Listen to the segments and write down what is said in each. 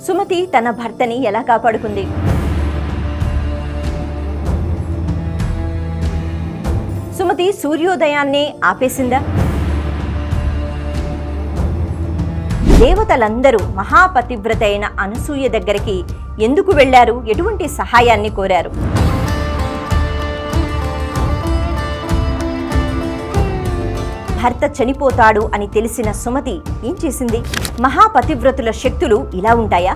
సుమతి తన భర్తని ఎలా కాపాడుకుంది? సుమతి సూర్యోదయాన్నే ఆపేసిందా? దేవతలందరూ మహాపతివ్రత అయిన అనసూయ దగ్గరికి ఎందుకు వెళ్లారు? ఎటువంటి సహాయాన్ని కోరారు? భర్త చనిపోతాడు అని తెలిసిన సుమతి ఏం చేసింది? మహాపతివ్రతుల శక్తులు ఇలా ఉంటాయా?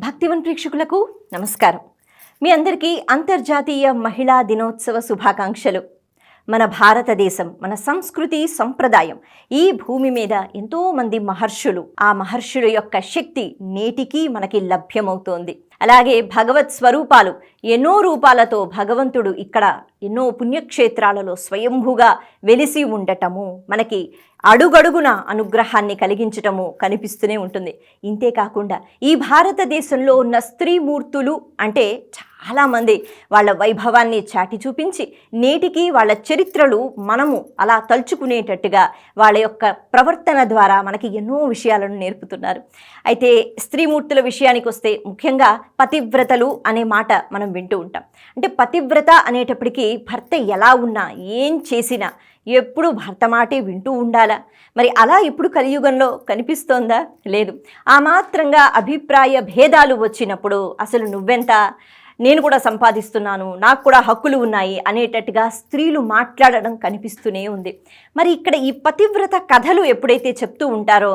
భక్తివన్ ప్రేక్షకులకు నమస్కారం. మీ అందరికీ అంతర్జాతీయ మహిళా దినోత్సవ శుభాకాంక్షలు. మన భారతదేశం, మన సంస్కృతి సంప్రదాయం, ఈ భూమి మీద ఎంతోమంది మహర్షులు, ఆ మహర్షుల యొక్క శక్తి నేటికీ మనకి లభ్యమవుతోంది. అలాగే భగవత్ స్వరూపాలు ఎన్నో రూపాలతో భగవంతుడు ఇక్కడ ఎన్నో పుణ్యక్షేత్రాలలో స్వయంభూగా వెలిసి ఉండటము, మనకి అడుగడుగున అనుగ్రహాన్ని కలిగించటము కనిపిస్తూనే ఉంటుంది. ఇంతేకాకుండా ఈ భారతదేశంలో ఉన్న స్త్రీమూర్తులు అంటే చాలామంది వాళ్ళ వైభవాన్ని చాటి చూపించి నేటికి వాళ్ళ చరిత్రలు మనము అలా తలుచుకునేటట్టుగా వాళ్ళ యొక్క ప్రవర్తన ద్వారా మనకి ఎన్నో విషయాలను నేర్పుతున్నారు. అయితే స్త్రీమూర్తుల విషయానికి వస్తే ముఖ్యంగా పతివ్రతలు అనే మాట మనం వింటూ ఉంటాం. అంటే పతివ్రత అనేటప్పటికీ భర్త ఎలా ఉన్నా, ఏం చేసినా ఎప్పుడు భర్త మాటే వింటూ ఉండాలా? మరి అలా ఇప్పుడు కలియుగంలో కనిపిస్తోందా? లేదు. ఆ మాత్రంగా అభిప్రాయ భేదాలు వచ్చినప్పుడు అసలు నువ్వెంత, నేను కూడా సంపాదిస్తున్నాను, నాకు కూడా హక్కులు ఉన్నాయి అనేటట్టుగా స్త్రీలు మాట్లాడడం కనిపిస్తూనే ఉంది. మరి ఇక్కడ ఈ పతివ్రత కథలు ఎప్పుడైతే చెప్తూ ఉంటారో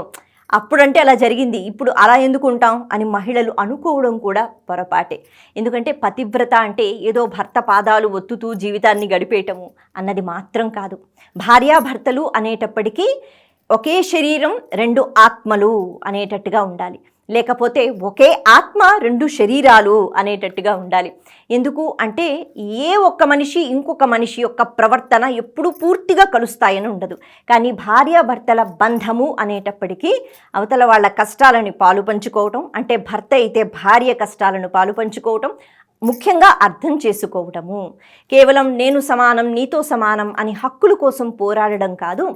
అప్పుడంటే అలా జరిగింది, ఇప్పుడు అలా ఎందుకు ఉంటాం అని మహిళలు అనుకోవడం కూడా పొరపాటే. ఎందుకంటే పతివ్రత అంటే ఏదో భర్త పాదాలు ఒత్తుతూ జీవితాన్ని గడిపేయటము అన్నది మాత్రం కాదు. భార్యాభర్తలు అనేటప్పటికీ ఒకే శరీరం రెండు ఆత్మలు అనేటట్టుగా ఉండాలి, లేకపోతే ఒకే ఆత్మ రెండు శరీరాలు అనేటట్టుగా ఉండాలి. ఎందుకు అంటే ఏ ఒక్క మనిషి ఇంకొక మనిషి యొక్క ప్రవర్తన ఎప్పుడు పూర్తిగా కలుస్తాయని ఉండదు. కానీ భార్యాభర్తల బంధము అనేటప్పటికీ అవతల వాళ్ళ కష్టాలని పాలు పంచుకోవటం, అంటే భర్త అయితే భార్య కష్టాలను పాలు పంచుకోవటం, ముఖ్యంగా అర్థం చేసుకోవటము. కేవలం నేను సమానం, నీతో సమానం అని హక్కుల కోసం పోరాడడం కాదు.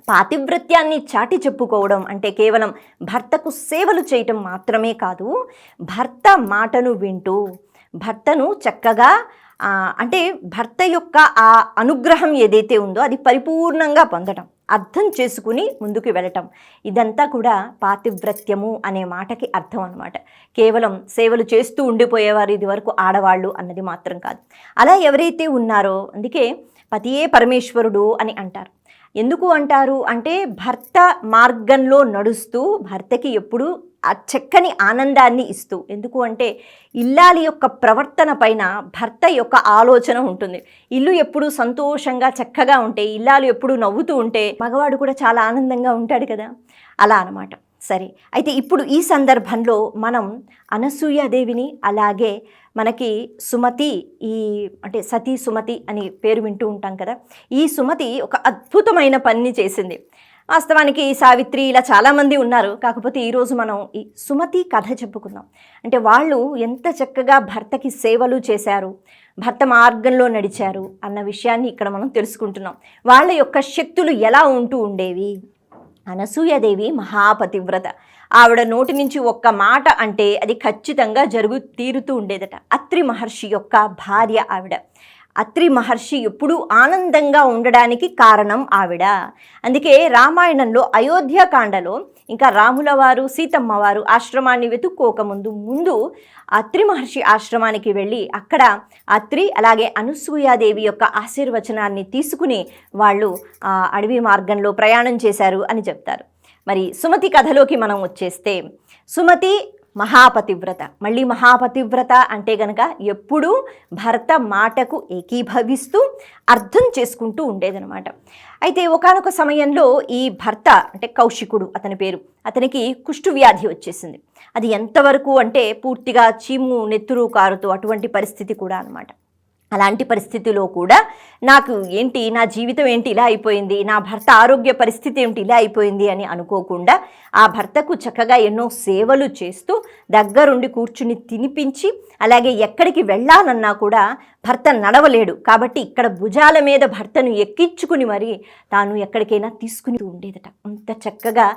పాతివ్రత్యాన్ని చాటి చెప్పుకోవడం అంటే కేవలం భర్తకు సేవలు చేయటం మాత్రమే కాదు, భర్త మాటను వింటూ భర్తను చక్కగా అంటే భర్త యొక్క ఆ అనుగ్రహం ఏదైతే ఉందో అది పరిపూర్ణంగా పొందడం, అర్థం చేసుకుని ముందుకు వెళ్ళటం, ఇదంతా కూడా పాతివ్రత్యము అనే మాటకి అర్థం అన్నమాట. కేవలం సేవలు చేస్తూ ఉండిపోయేవారు ఇది వరకు ఆడవాళ్ళు అన్నది మాత్రం కాదు. అలా ఎవరైతే ఉన్నారో అందుకే పతియే పరమేశ్వరుడు అని అంటారు. ఎందుకు అంటారు అంటే భర్త మార్గంలో నడుస్తూ భర్తకి ఎప్పుడు ఆ చక్కని ఆనందాన్ని ఇస్తూ, ఎందుకు అంటే ఇల్లాలి యొక్క ప్రవర్తన పైన భర్త యొక్క ఆలోచన ఉంటుంది. ఇల్లు ఎప్పుడు సంతోషంగా చక్కగా ఉంటే, ఇల్లాలు ఎప్పుడు నవ్వుతూ ఉంటే మగవాడు కూడా చాలా ఆనందంగా ఉంటాడు కదా, అలా అన్నమాట. సరే, అయితే ఇప్పుడు ఈ సందర్భంలో మనం అనసూయాదేవిని, అలాగే మనకి సుమతి, ఈ అంటే సతీ సుమతి అని పేరు వింటూ ఉంటాం కదా, ఈ సుమతి ఒక అద్భుతమైన పని చేసింది. వాస్తవానికి సావిత్రి ఇలా చాలామంది ఉన్నారు, కాకపోతే ఈరోజు మనం ఈ సుమతి కథ చెప్పుకుందాం. అంటే వాళ్ళు ఎంత చక్కగా భర్తకి సేవలు చేశారు, భర్త మార్గంలో నడిచారు అన్న విషయాన్ని ఇక్కడ మనం తెలుసుకుంటున్నాం. వాళ్ళ యొక్క శక్తులు ఎలా ఉంటూ ఉండేవి. అనసూయాదేవి మహాపతివ్రత. ఆవిడ నోటి నుంచి ఒక్క మాట అంటే అది ఖచ్చితంగా తీరుతూ ఉండేదట. అత్రి మహర్షి యొక్క భార్య ఆవిడ. అత్రి మహర్షి ఎప్పుడూ ఆనందంగా ఉండడానికి కారణం ఆవిడ. అందుకే రామాయణంలో అయోధ్యకాండలో ఇంకా రాముల వారు సీతమ్మ వారు ఆశ్రమాన్ని వెతుక్కోకముందు అత్రి మహర్షి ఆశ్రమానికి వెళ్ళి అక్కడ అత్రి అలాగే అనసూయాదేవి యొక్క ఆశీర్వచనాన్ని తీసుకుని వాళ్ళు అడవి మార్గంలో ప్రయాణం చేశారు అని చెప్తారు. మరి సుమతి కథలోకి మనం వచ్చేస్తే, సుమతి మహాపతివ్రత. మళ్ళీ మహాపతివ్రత అంటే గనక ఎప్పుడూ భర్త మాటకు ఏకీభవిస్తూ అర్థం చేసుకుంటూ ఉండేదనమాట. అయితే ఒకానొక సమయంలో ఈ భర్త అంటే కౌశికుడు అతని పేరు, అతనికి కుష్టు వ్యాధి వచ్చేసింది. అది ఎంతవరకు అంటే పూర్తిగా చీము నెత్తురు కారుతూ అటువంటి పరిస్థితి కూడా అనమాట. అలాంటి పరిస్థితిలో కూడా నాకు ఏంటి, నా జీవితం ఏంటి ఇలా అయిపోయింది, నా భర్త ఆరోగ్య పరిస్థితి ఏంటి ఇలా అయిపోయింది అని అనుకోకుండా ఆ భర్తకు చక్కగా ఎన్నో సేవలు చేస్తూ దగ్గరుండి కూర్చుని తినిపించి, అలాగే ఎక్కడికి వెళ్ళాలన్నా కూడా భర్త నడవలేడు కాబట్టి ఇక్కడ భుజాల మీద భర్తను ఎక్కించుకుని మరి తాను ఎక్కడికైనా తీసుకుని ఉండేదట. అంత చక్కగా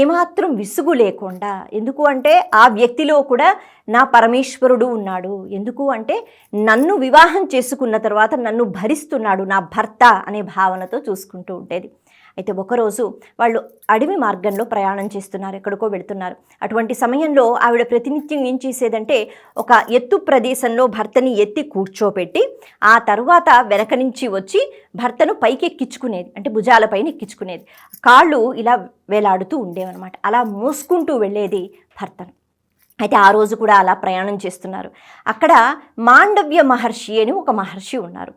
ఏమాత్రం విసుగు లేకుండా. ఎందుకు అంటే ఆ వ్యక్తిలో కూడా నా పరమేశ్వరుడు ఉన్నాడు. ఎందుకు అంటే నన్ను వివాహం చేసుకున్న తర్వాత నన్ను భరిస్తున్నాడు నా భర్త అనే భావనతో చూసుకుంటూ ఉండేది. అయితే ఒకరోజు వాళ్ళు అడవి మార్గంలో ప్రయాణం చేస్తున్నారు, ఎక్కడికో వెళుతున్నారు. అటువంటి సమయంలో ఆవిడ ప్రతినిత్యం ఏం చేసేదంటే ఒక ఎత్తు ప్రదేశంలో భర్తని ఎత్తి కూర్చోపెట్టి ఆ తరువాత వెనక నుంచి వచ్చి భర్తను పైకి ఎక్కించుకునేది, అంటే భుజాలపైన ఎక్కించుకునేది. కాళ్ళు ఇలా వేలాడుతూ ఉండేవన్నమాట. అలా మోసుకుంటూ వెళ్ళేది భర్తను. అయితే ఆ రోజు కూడా అలా ప్రయాణం చేస్తున్నారు. అక్కడ మాండవ్య మహర్షి అని ఒక మహర్షి ఉన్నారు.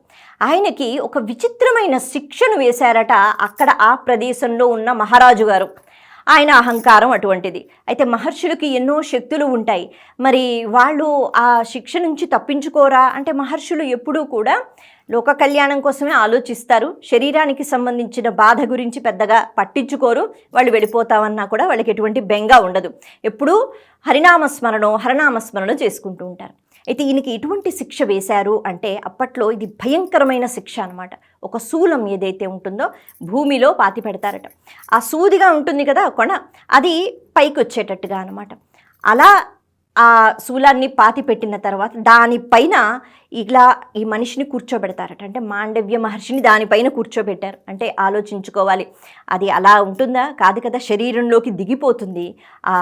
ఆయనకి ఒక విచిత్రమైన శిక్షను వేశారట అక్కడ ఆ ప్రదేశంలో ఉన్న మహారాజు గారు. ఆయన అహంకారం అటువంటిది. అయితే మహర్షులకి ఎన్నో శక్తులు ఉంటాయి, మరి వాళ్ళు ఆ శిక్ష నుంచి తప్పించుకోరా అంటే మహర్షులు ఎప్పుడూ కూడా లోక కళ్యాణం కోసమే ఆలోచిస్తారు. శరీరానికి సంబంధించిన బాధ గురించి పెద్దగా పట్టించుకోరు. వాళ్ళు వెళ్ళిపోతామన్నా కూడా వాళ్ళకి ఎటువంటి బెంగ ఉండదు. ఎప్పుడూ హరనామస్మరణం చేసుకుంటూ ఉంటారు. అయితే ఈయనకి ఎటువంటి శిక్ష వేశారు అంటే అప్పట్లో ఇది భయంకరమైన శిక్ష అనమాట. ఒక శూలం ఏదైతే ఉంటుందో భూమిలో పాతి పెడతారట. ఆ సూదిగా ఉంటుంది కదా కొన, అది పైకి వచ్చేటట్టుగా అనమాట. అలా ఆ శూలాన్ని పాతి పెట్టిన తర్వాత దానిపైన ఇలా ఈ మనిషిని కూర్చోబెడతారట. అంటే మాండవ్య మహర్షిని దానిపైన కూర్చోబెట్టారు. అంటే ఆలోచించుకోవాలి, అది అలా ఉంటుందా? కాదు కదా, శరీరంలోకి దిగిపోతుంది ఆ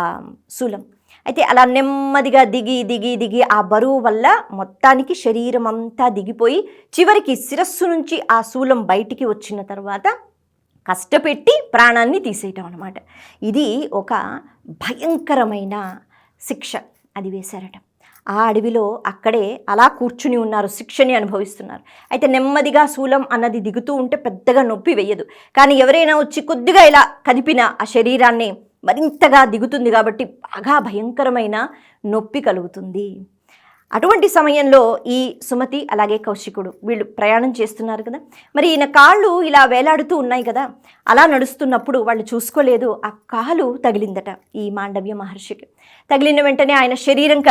శూలం. అయితే అలా నెమ్మదిగా దిగి ఆ బరువు వల్ల మొత్తానికి శరీరం అంతా దిగిపోయి చివరికి శిరస్సు నుంచి ఆ శూలం బయటికి వచ్చిన తర్వాత కష్టపెట్టి ప్రాణాన్ని తీసేయటం అనమాట. ఇది ఒక భయంకరమైన శిక్ష అది వేశారట. ఆ అడవిలో అక్కడే అలా కూర్చుని ఉన్నారు, శిక్షని అనుభవిస్తున్నారు. అయితే నెమ్మదిగా శూలం అన్నది దిగుతూ ఉంటే పెద్దగా నొప్పి వేయదు, కానీ ఎవరైనా వచ్చి కొద్దిగా ఇలా కదిపిన ఆ శరీరాన్ని మరింతగా దిగుతుంది కాబట్టి బాగా భయంకరమైన నొప్పి కలుగుతుంది. అటువంటి సమయంలో ఈ సుమతి అలాగే కౌశికుడు వీళ్ళు ప్రయాణం చేస్తున్నారు కదా, మరి ఈయన కాళ్ళు ఇలా వేలాడుతూ ఉన్నాయి కదా, అలా నడుస్తున్నప్పుడు వాళ్ళు చూసుకోలేదు, ఆ కాలు తగిలిందట ఈ మాండవ్య మహర్షికి. తగిలిన వెంటనే ఆయన శరీరం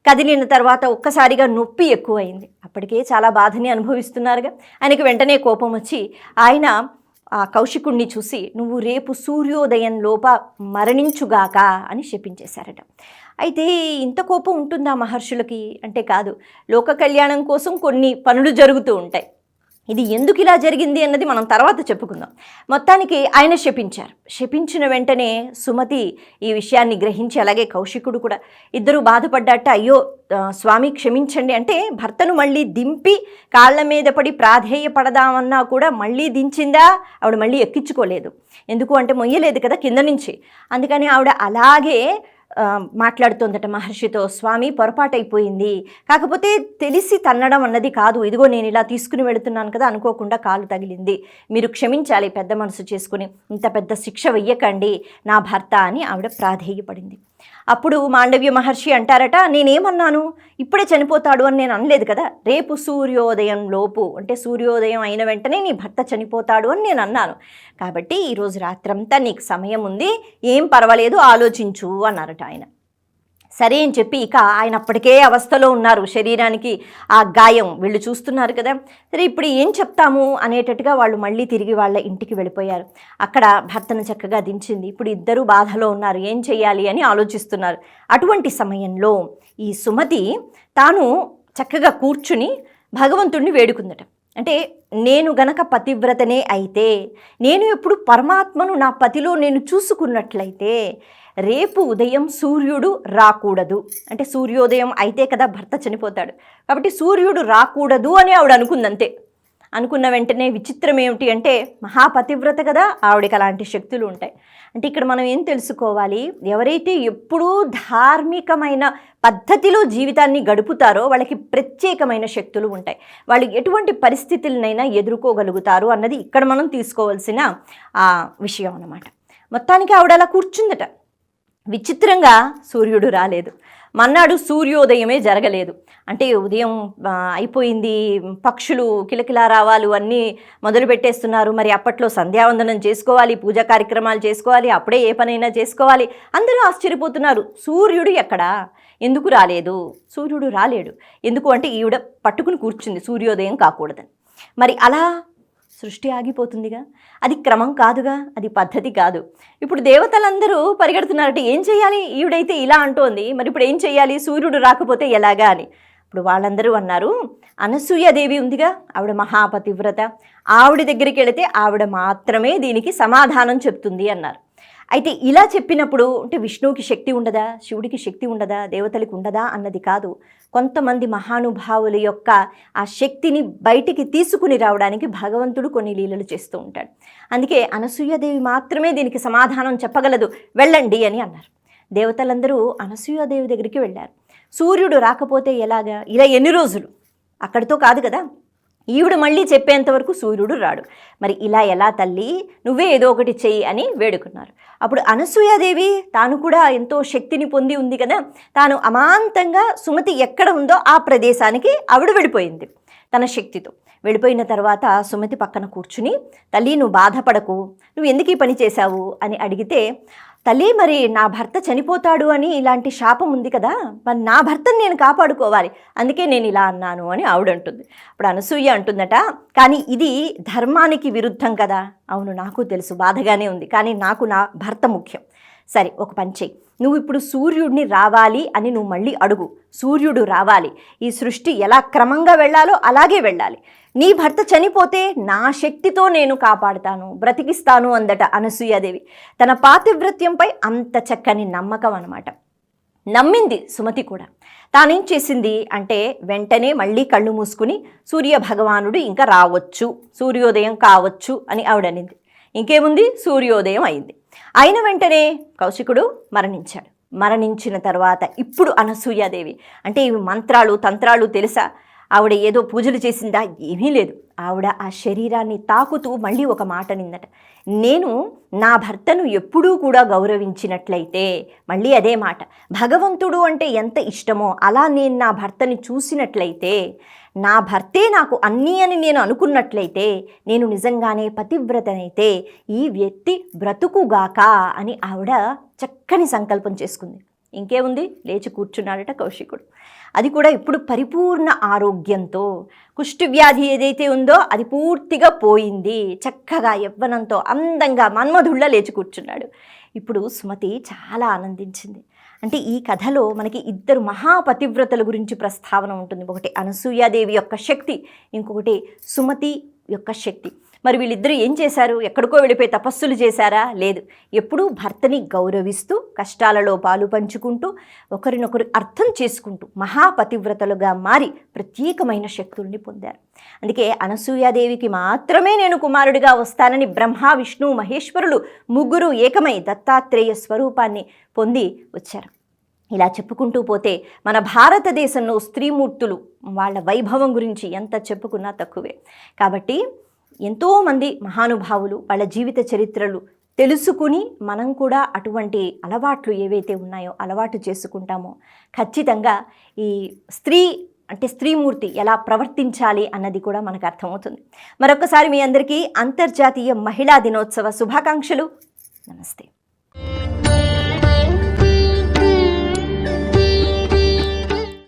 కదిలిన తర్వాత ఒక్కసారిగా నొప్పి ఎక్కువైంది. అప్పటికే చాలా బాధని అనుభవిస్తున్నారుగా. ఆయనకి వెంటనే కోపం వచ్చి ఆయన ఆ కౌశికుణ్ణి చూసి నువ్వు రేపు సూర్యోదయం లోప మరణించుగాక అని శపించేశారట. అయితే ఇంత కోపం ఉంటుందా మహర్షులకి అంటే కాదు, లోక కళ్యాణం కోసం కొన్ని పనులు జరుగుతూ ఉంటాయి. ఇది ఎందుకు ఇలా జరిగింది అన్నది మనం తర్వాత చెప్పుకుందాం. మొత్తానికి ఆయన శపించారు. శపించిన వెంటనే సుమతి ఈ విషయాన్ని గ్రహించి అలాగే కౌశికుడు కూడా ఇద్దరు బాధపడ్డట్ట. అయ్యో స్వామి క్షమించండి అంటే భర్తను మళ్ళీ దింపి కాళ్ళ మీద పడి ప్రాధేయపడదామన్నా కూడా మళ్ళీ దించిందా, ఆవిడ మళ్ళీ ఎక్కించుకోలేదు. ఎందుకు అంటే మొయ్యలేదు కదా కింద నుంచి. అందుకని ఆవిడ అలాగే మాట్లాడుతోందట మహర్షితో, స్వామి పొరపాటైపోయింది, కాకపోతే తెలిసి తన్నడం అన్నది కాదు, ఇదిగో నేను ఇలా తీసుకుని వెళుతున్నాను కదా అనుకోకుండా కాలు తగిలింది, మీరు క్షమించాలి, పెద్ద మనసు చేసుకుని ఇంత పెద్ద శిక్ష వెయ్యకండి నా భర్త అని ఆవిడ ప్రాధేయపడింది. అప్పుడు మాండవ్య మహర్షి అంటారట, నేనేమన్నాను, ఇప్పుడే చనిపోతాడు అని నేను అనలేదు కదా, రేపు సూర్యోదయం లోపు అంటే సూర్యోదయం అయిన వెంటనే నీ భర్త చనిపోతాడు అని నేను అన్నాను, కాబట్టి ఈరోజు రాత్రంతా నీకు సమయం ఉంది, ఏం పర్వాలేదు ఆలోచించు అన్నారట ఆయన. సరే అని చెప్పి ఇక ఆయన అప్పటికే అవస్థలో ఉన్నారు, శరీరానికి ఆ గాయం వీళ్ళు చూస్తున్నారు కదా. సరే ఇప్పుడు ఏం చెప్తాము అనేటట్టుగా వాళ్ళు మళ్ళీ తిరిగి వాళ్ళ ఇంటికి వెళ్ళిపోయారు. అక్కడ భర్తను చక్కగా దించింది. ఇప్పుడు ఇద్దరు బాధలో ఉన్నారు, ఏం చెయ్యాలి అని ఆలోచిస్తున్నారు. అటువంటి సమయంలో ఈ సుమతి తాను చక్కగా కూర్చుని భగవంతుడిని వేడుకుందట. అంటే నేను గనక పతివ్రతనే అయితే, నేను ఎప్పుడు పరమాత్మను నా పతిలో నేను చూసుకున్నట్లయితే రేపు ఉదయం సూర్యుడు రాకూడదు, అంటే సూర్యోదయం అయితే కదా భర్త చనిపోతాడు, కాబట్టి సూర్యుడు రాకూడదు అని ఆవిడ అనుకుందంతే. అనుకున్న వెంటనే విచిత్రం ఏమిటి అంటే మహాపతివ్రత కదా, ఆవిడకి అలాంటి శక్తులు ఉంటాయి. అంటే ఇక్కడ మనం ఏం తెలుసుకోవాలి, ఎవరైతే ఎప్పుడూ ధార్మికమైన పద్ధతిలో జీవితాన్ని గడుపుతారో వాళ్ళకి ప్రత్యేకమైన శక్తులు ఉంటాయి, వాళ్ళు ఎటువంటి పరిస్థితులనైనా ఎదుర్కోగలుగుతారు అన్నది ఇక్కడ మనం తీసుకోవాల్సిన విషయం అన్నమాట. మొత్తానికి ఆవిడ అలా కూర్చుందట. విచిత్రంగా సూర్యుడు రాలేదు. మన్నాడు సూర్యోదయమే జరగలేదు. అంటే ఉదయం అయిపోయింది, పక్షులు కిలకిలా రావాలు అన్నీ మొదలు పెట్టేస్తున్నారు. మరి అప్పట్లో సంధ్యావందనం చేసుకోవాలి, పూజా కార్యక్రమాలు చేసుకోవాలి, అప్పుడే ఏ పనైనా చేసుకోవాలి. అందరూ ఆశ్చర్యపోతున్నారు, సూర్యుడు ఎక్కడా, ఎందుకు రాలేదు? సూర్యుడు రాలేడు. ఎందుకు అంటే ఈవిడ పట్టుకుని కూర్చుంది సూర్యోదయం కాకూడదని. మరి అలా సృష్టి ఆగిపోతుందిగా. అది క్రమం కాదుగా, అది పద్ధతి కాదు. ఇప్పుడు దేవతలందరూ పరిగెడుతున్నారంటే ఏం చేయాలి? ఈవిడైతే ఇలా అంటోంది, మరి ఇప్పుడు ఏం చేయాలి? సూర్యుడు రాకపోతే ఎలాగా అని. ఇప్పుడు వాళ్ళందరూ అన్నారు, అనసూయాదేవి ఉందిగా, ఆవిడ మహాపతివ్రత, ఆవిడ దగ్గరికి వెళితే ఆవిడ మాత్రమే దీనికి సమాధానం చెప్తుంది అన్నారు. అయితే ఇలా చెప్పినప్పుడు అంటే విష్ణువుకి శక్తి ఉండదా, శివుడికి శక్తి ఉండదా, దేవతలకు ఉండదా అన్నది కాదు. కొంతమంది మహానుభావుల యొక్క ఆ శక్తిని బయటికి తీసుకుని రావడానికి భగవంతుడు కొన్ని లీలలు చేస్తూ ఉంటాడు. అందుకే అనసూయాదేవి మాత్రమే దీనికి సమాధానం చెప్పగలదు, వెళ్ళండి అని అన్నారు. దేవతలందరూ అనసూయాదేవి దగ్గరికి వెళ్ళారు. సూర్యుడు రాకపోతే ఎలాగా? ఇలా ఎన్ని రోజులు? అక్కడితో కాదు కదా, ఈవిడ మళ్ళీ చెప్పేంతవరకు సూర్యుడు రాడు. మరి ఇలా ఎలా తల్లి, నువ్వే ఏదో ఒకటి చెయ్యి అని వేడుకున్నారు. అప్పుడు అనసూయాదేవి తాను కూడా ఎంతో శక్తిని పొంది ఉంది కదా, తాను అమాంతంగా సుమతి ఎక్కడ ఉందో ఆ ప్రదేశానికి ఆవిడ వెళ్ళిపోయింది తన శక్తితో. వెళ్ళిపోయిన తర్వాత సుమతి పక్కన కూర్చుని, తల్లి నువ్వు బాధపడకు, నువ్వు ఎందుకు ఈ పని చేశావు అని అడిగితే, తల్లి మరి నా భర్త చనిపోతాడు అని ఇలాంటి శాపం ఉంది కదా, మరి నా భర్తను నేను కాపాడుకోవాలి, అందుకే నేను ఇలా అన్నాను అని ఆవిడంటుంది. అప్పుడు అనసూయ అంటుందట, కానీ ఇది ధర్మానికి విరుద్ధం కదా. అవును నాకు తెలుసు, బాధగానే ఉంది, కానీ నాకు నా భర్త ముఖ్యం. సరే ఒక పని చెయ్యి, నువ్వు ఇప్పుడు సూర్యుడిని రావాలి అని నువ్వు మళ్ళీ అడుగు. సూర్యుడు రావాలి, ఈ సృష్టి ఎలా క్రమంగా వెళ్ళాలో అలాగే వెళ్ళాలి. నీ భర్త చనిపోతే నా శక్తితో నేను కాపాడుతాను, బ్రతికిస్తాను అందట అనసూయాదేవి. తన పాతివ్రత్యంపై అంత చక్కని నమ్మకం అన్నమాట. నమ్మింది సుమతి కూడా. తానేం చేసింది అంటే వెంటనే మళ్ళీ కళ్ళు మూసుకుని సూర్య భగవానుడు ఇంకా రావచ్చు, సూర్యోదయం కావచ్చు అని ఆవిడనింది. ఇంకేముంది, సూర్యోదయం అయింది. అయిన వెంటనే కౌశికుడు మరణించాడు. మరణించిన తర్వాత ఇప్పుడు అనసూయాదేవి అంటే ఇవి మంత్రాలు తంత్రాలు తెలుసా? ఆవిడ ఏదో పూజలు చేసిందా? ఏమీ లేదు. ఆవిడ ఆ శరీరాన్ని తాకుతూ మళ్ళీ ఒక మాట నిందట, నేను నా భర్తను ఎప్పుడూ కూడా గౌరవించినట్లయితే, మళ్ళీ అదే మాట, భగవంతుడు అంటే ఎంత ఇష్టమో అలా నేను నా భర్తని చూసినట్లయితే, నా భర్తే నాకు అన్నీ అని నేను అనుకున్నట్లయితే, నేను నిజంగానే పతివ్రతనైతే ఈ వ్యక్తి బ్రతుకుగాక అని ఆవిడ చక్కని సంకల్పం చేసుకుంది. ఇంకేముంది, లేచి కూర్చున్నాడట కౌశికుడు. అది కూడా ఇప్పుడు పరిపూర్ణ ఆరోగ్యంతో. కుష్టి వ్యాధి ఏదైతే ఉందో అది పూర్తిగా పోయింది. చక్కగా యవ్వనంతో అందంగా మన్మధుళ్ళ లేచి కూర్చున్నాడు. ఇప్పుడు సుమతి చాలా ఆనందించింది. అంటే ఈ కథలో మనకి ఇద్దరు మహాపతివ్రతల గురించి ప్రస్తావన ఉంటుంది. ఒకటి అనసూయాదేవి యొక్క శక్తి, ఇంకొకటి సుమతి యొక్క శక్తి. మరి వీళ్ళిద్దరూ ఏం చేశారు? ఎక్కడికో వెళ్ళిపోయి తపస్సులు చేశారా? లేదు. ఎప్పుడూ భర్తని గౌరవిస్తూ, కష్టాలలో పాలు పంచుకుంటూ, ఒకరినొకరు అర్థం చేసుకుంటూ మహాపతివ్రతలుగా మారి ప్రత్యేకమైన శక్తుల్ని పొందారు. అందుకే అనసూయాదేవికి మాత్రమే నేను కుమారుడిగా వస్తానని బ్రహ్మ విష్ణు మహేశ్వరులు ముగ్గురు ఏకమై దత్తాత్రేయ స్వరూపాన్ని పొంది వచ్చారు. ఇలా చెప్పుకుంటూ పోతే మన భారతదేశంలో స్త్రీమూర్తులు వాళ్ళ వైభవం గురించి ఎంత చెప్పుకున్నా తక్కువే. కాబట్టి ఎంతోమంది మహానుభావులు వాళ్ళ జీవిత చరిత్రలు తెలుసుకుని మనం కూడా అటువంటి అలవాట్లు ఏవైతే ఉన్నాయో అలవాటు చేసుకుంటామో ఖచ్చితంగా ఈ స్త్రీమూర్తి ఎలా ప్రవర్తించాలి అన్నది కూడా మనకు అర్థమవుతుంది. మరొకసారి మీ అందరికీ అంతర్జాతీయ మహిళా దినోత్సవ శుభాకాంక్షలు. నమస్తే.